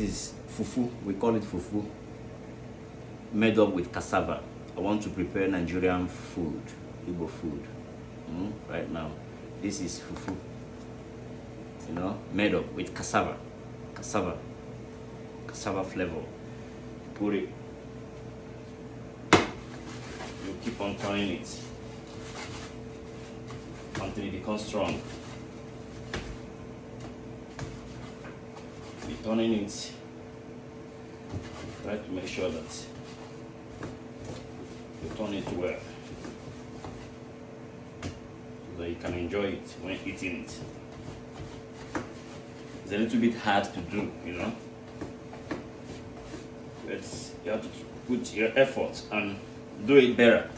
is fufu. We call it fufu, made up with cassava. I want to prepare Nigerian food, Igbo food. Right now, this is fufu. Made up with cassava flavor. Put it. You keep on turning it until it becomes strong. Be turning it. Try to make sure that you turn it well, so that you can enjoy it when eating it. It's a little bit hard to do, but you have to put your effort and do it better.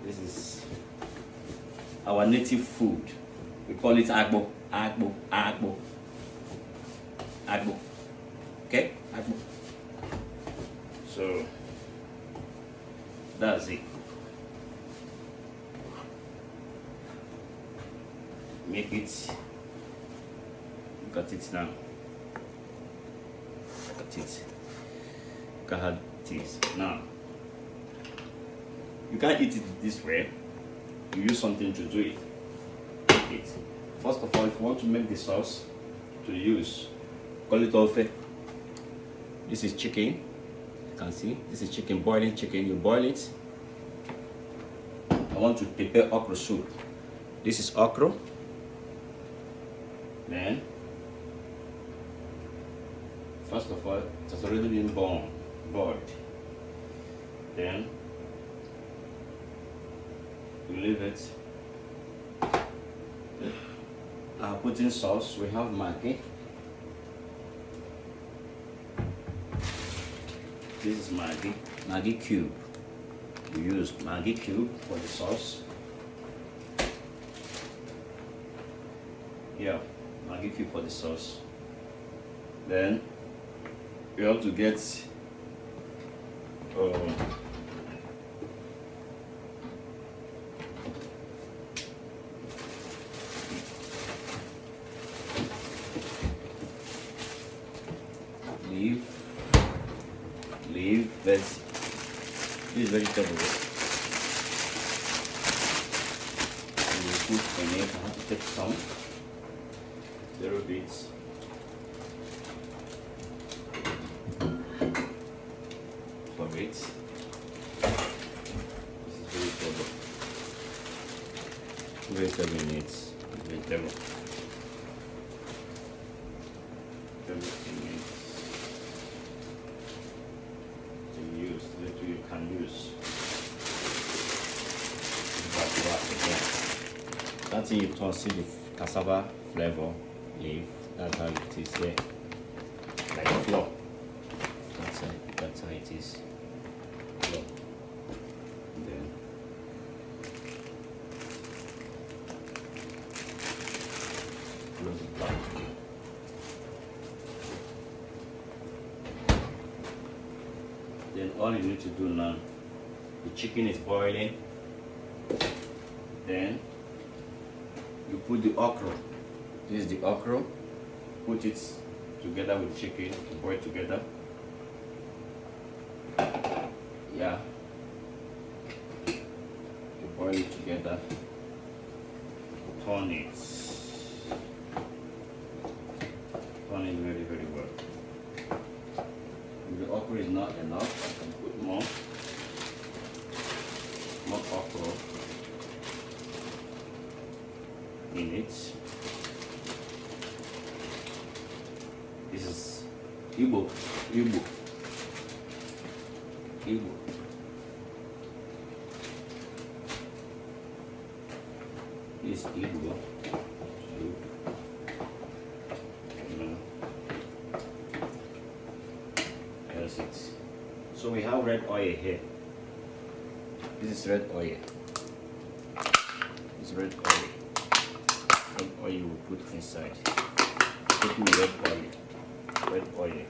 This is our native food. We call it agbo. Okay, agbo. So that's it. Make it. Look at it now. Look at it. Look at it is now. You can't eat it this way. You use something to do it. First of all, if you want to make the sauce to use, call it ofe. This is chicken. You can see this is chicken, boiling chicken. You boil it. I want to prepare okra soup. This is okra. Then, first of all, it has already been boiled. Then, you leave it. Put in sauce. We have Maggi. This is Maggi cube. We use Maggi cube for the sauce. Yeah, Maggi cube for the sauce. Then we have to get leave this vegetable. And we put in it. I have to take some little bits. For it. This is vegetable. Vegetable needs vegetable. Everything needs to use that you can use. That's it. You can see the cassava flavor leaf. That's how it is there, like flour. That's how it is. Flour. Then close it back. Then all you need to do now, the chicken is boiling. Then you put the okra. This is the okra. Put it together with chicken to boil together. Yeah. You boil it together. Turn it. Turn it very, very well. If the okra is not enough, I can put more okra in it. This is Igbo. This is Igbo. That's it. So we have red oil here. This is red oil. This is red oil. Red oil you will put inside. Put me red oil. Red oil.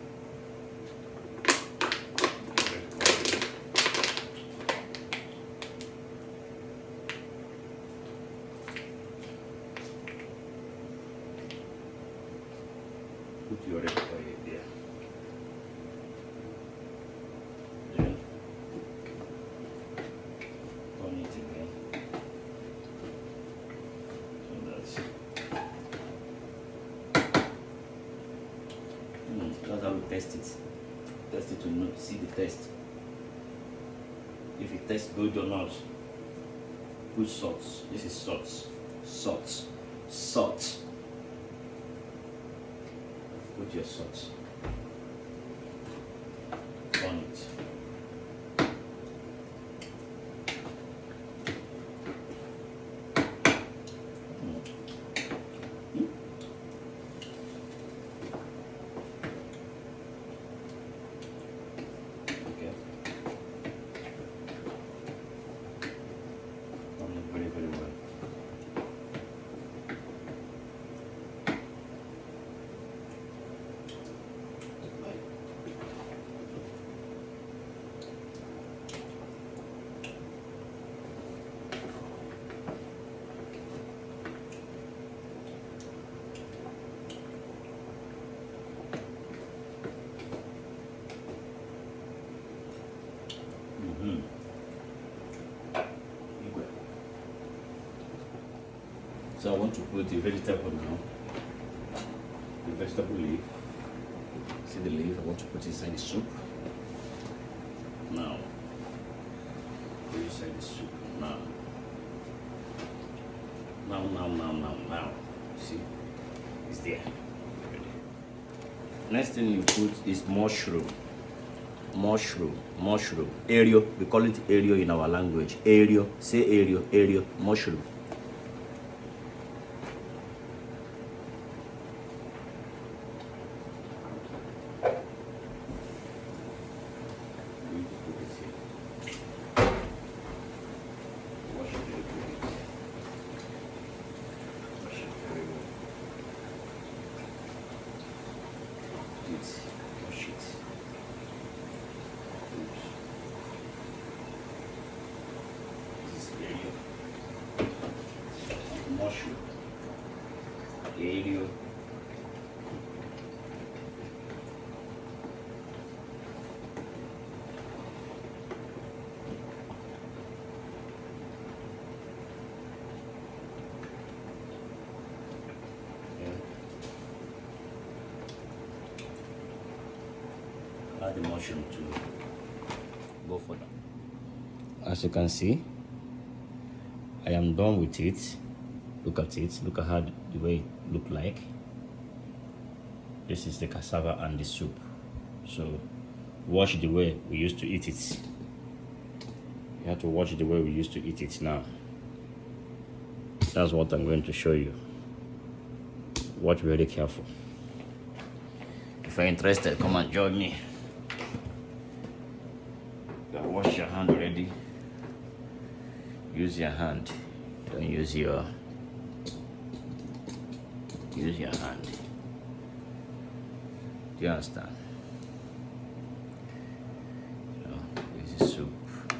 test it. Test it to know, see the test. If it tastes good or not. Put salt. This is salt. Salt. Salt. Put your salt on it. Very, very well. So I want to put the vegetable now. The vegetable leaf. See the leaf? I want to put it inside the soup. Now. Put it inside the soup. Now. Now. See? It's there. Next thing you put is mushroom. Mushroom. Aero. We call it aero in our language. Aero. Say aero. Mushroom. Mushroom. Aero. Add the mushroom to go for that. As you can see, I am done with it. Look at it. Look at how the way it look like. This is the cassava and the soup. So watch the way we used to eat it. You have to watch the way we used to eat it now. That's what I'm going to show you. Watch very careful. If you're interested, come and join me. You gotta wash your hand already. Use your hand. Don't use your hand. Do you understand? You know, this is soup,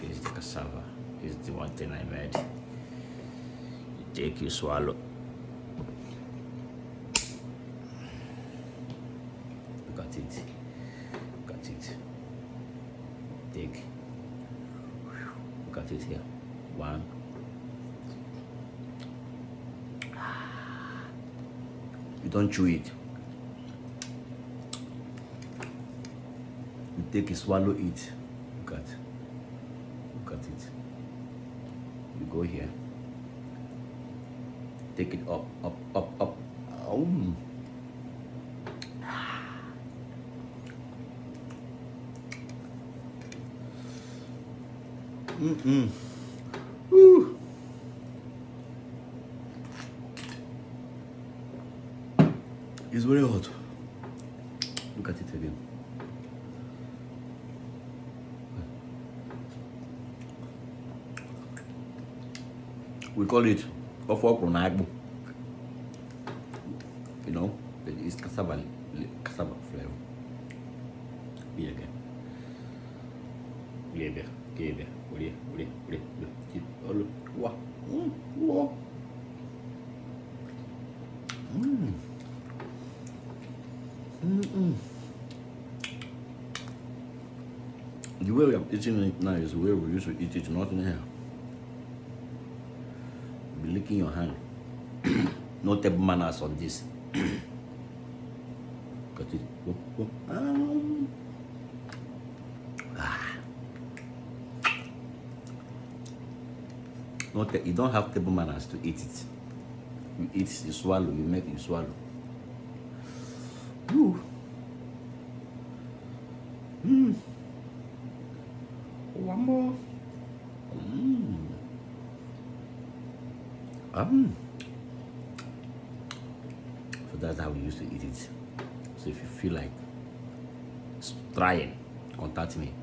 this is the cassava, this is the one thing I made. You take, you swallow. Look at it. Look at it. Take. Look at it here. One. You don't chew it. You take it, swallow it. Look at it. You go here. Take it up. Oh. Woo. It's very hot. Look at it again. We call it ofo. You know, it's cassava flavor. Here again. Wow. The way I'm eating it now is the way we used to eat it, not in here. Be licking your hand. No table manners on this. Cut it. You don't have table manners to eat it. You eat, you swallow, you make, you swallow. Ooh. One more. So that's how we used to eat it. So if you feel like trying, contact me.